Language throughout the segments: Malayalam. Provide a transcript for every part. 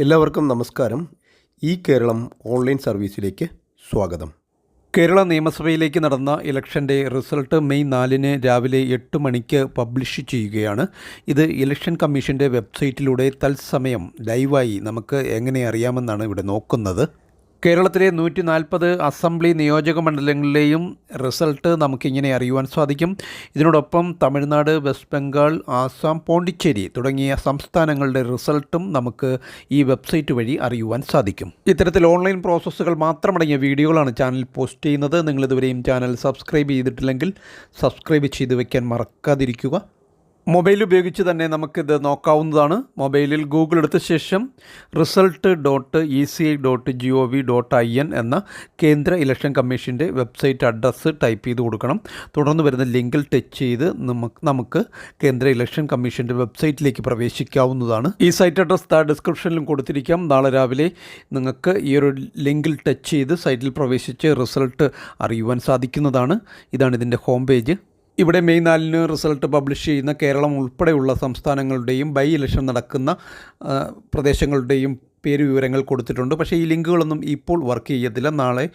എല്ലാവർക്കും നമസ്കാരം. ഈ കേരളം ഓൺലൈൻ സർവീസിലേക്ക് സ്വാഗതം. കേരള നിയമസഭയിലേക്ക് നടന്ന ഇലക്ഷൻ്റെ റിസൾട്ട് മെയ് 4 രാവിലെ 8 മണിക്ക് പബ്ലിഷ് ചെയ്യുകയാണ്. ഇത് ഇലക്ഷൻ കമ്മീഷൻ്റെ വെബ്സൈറ്റിലൂടെ തത്സമയം ലൈവായി നമുക്ക് എങ്ങനെ അറിയാമെന്നാണ് ഇവിടെ നോക്കുന്നത്. കേരളത്തിലെ 140 അസംബ്ലി നിയോജക മണ്ഡലങ്ങളിലെയും റിസൾട്ട് നമുക്കിങ്ങനെ അറിയുവാൻ സാധിക്കും. ഇതിനോടൊപ്പം തമിഴ്നാട്, വെസ്റ്റ് ബംഗാൾ, ആസാം, പോണ്ടിച്ചേരി തുടങ്ങിയ സംസ്ഥാനങ്ങളുടെ റിസൾട്ടും നമുക്ക് ഈ വെബ്സൈറ്റ് വഴി അറിയുവാൻ സാധിക്കും. ഇത്തരത്തിൽ ഓൺലൈൻ പ്രോസസ്സുകൾ മാത്രമടങ്ങിയ വീഡിയോകളാണ് ചാനൽ പോസ്റ്റ് ചെയ്യുന്നത്. നിങ്ങളിതുവരെയും ചാനൽ സബ്സ്ക്രൈബ് ചെയ്തിട്ടില്ലെങ്കിൽ സബ്സ്ക്രൈബ് ചെയ്ത് വയ്ക്കാൻ മറക്കാതിരിക്കുക. മൊബൈൽ ഉപയോഗിച്ച് തന്നെ നമുക്കിത് നോക്കാവുന്നതാണ്. മൊബൈലിൽ ഗൂഗിൾ എടുത്ത ശേഷം result.eci.gov.in എന്ന കേന്ദ്ര ഇലക്ഷൻ കമ്മീഷൻ്റെ വെബ്സൈറ്റ് അഡ്രസ്സ് ടൈപ്പ് ചെയ്ത് കൊടുക്കണം. തുടർന്ന് വരുന്ന ലിങ്കിൽ ടച്ച് ചെയ്ത് നമുക്ക് കേന്ദ്ര ഇലക്ഷൻ കമ്മീഷൻ്റെ വെബ്സൈറ്റിലേക്ക് പ്രവേശിക്കാവുന്നതാണ്. ഈ സൈറ്റ് അഡ്രസ്സ് ഡിസ്ക്രിപ്ഷനിലും കൊടുത്തിരിക്കാം. നാളെ രാവിലെ നിങ്ങൾക്ക് ഈ ഒരു ലിങ്കിൽ ടച്ച് ചെയ്ത് സൈറ്റിൽ പ്രവേശിച്ച് റിസൾട്ട് അറിയുവാൻ സാധിക്കുന്നതാണ്. ഇതാണ് ഇതിൻ്റെ ഹോം പേജ്. ഇവിടെ മെയ് 4 റിസൾട്ട് പബ്ലിഷ് ചെയ്യുന്ന കേരളം ഉൾപ്പെടെയുള്ള സംസ്ഥാനങ്ങളുടെയും ബൈ ഇലക്ഷൻ നടക്കുന്ന പ്രദേശങ്ങളുടെയും പേര് വിവരങ്ങൾ കൊടുത്തിട്ടുണ്ട്. പക്ഷേ ഈ ലിങ്കുകളൊന്നും ഇപ്പോൾ വർക്ക് ചെയ്യത്തില്ല. നാളെ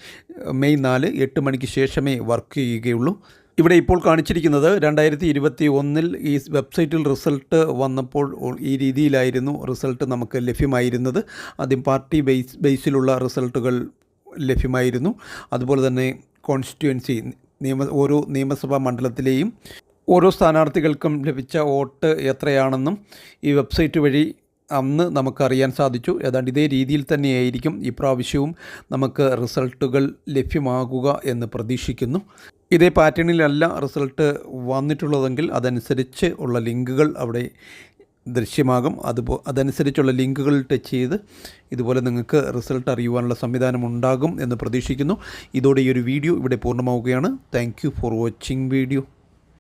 മെയ് 4 8 മണിക്ക് ശേഷമേ വർക്ക് ചെയ്യുകയുള്ളൂ. ഇവിടെ ഇപ്പോൾ കാണിച്ചിരിക്കുന്നത് 2021 ഈ വെബ്സൈറ്റിൽ റിസൾട്ട് വന്നപ്പോൾ ഈ രീതിയിലായിരുന്നു റിസൾട്ട് നമുക്ക് ലഭ്യമായിരുന്നത്. ആദ്യം പാർട്ടി ബേസിലുള്ള റിസൾട്ടുകൾ ലഭ്യമായിരുന്നു. അതുപോലെ തന്നെ കോൺസ്റ്റിറ്റ്യുവൻസി ഓരോ നിയമസഭാ മണ്ഡലത്തിലെയും ഓരോ സ്ഥാനാർത്ഥികൾക്കും ലഭിച്ച വോട്ട് എത്രയാണെന്നും ഈ വെബ്സൈറ്റ് വഴി അന്ന് നമുക്കറിയാൻ സാധിച്ചു. ഏതാണ്ട് ഇതേ രീതിയിൽ തന്നെയായിരിക്കും ഇപ്രാവശ്യവും നമുക്ക് റിസൾട്ടുകൾ ലഭ്യമാകുക എന്ന് പ്രതീക്ഷിക്കുന്നു. ഇതേ പാറ്റേണിലല്ല റിസൾട്ട് വന്നിട്ടുള്ളതെങ്കിൽ അതനുസരിച്ച് ഉള്ള ലിങ്കുകൾ അവിടെ ദൃശ്യമാകും. അതനുസരിച്ചുള്ള ലിങ്കുകൾ ടച്ച് ചെയ്ത് ഇതുപോലെ നിങ്ങൾക്ക് റിസൾട്ട് അറിയുവാനുള്ള സംവിധാനം ഉണ്ടാകും എന്ന് പ്രതീക്ഷിക്കുന്നു. ഇതോടെ ഈ ഒരു വീഡിയോ ഇവിടെ പൂർണ്ണമാവുകയാണ്. Thank you for watching video.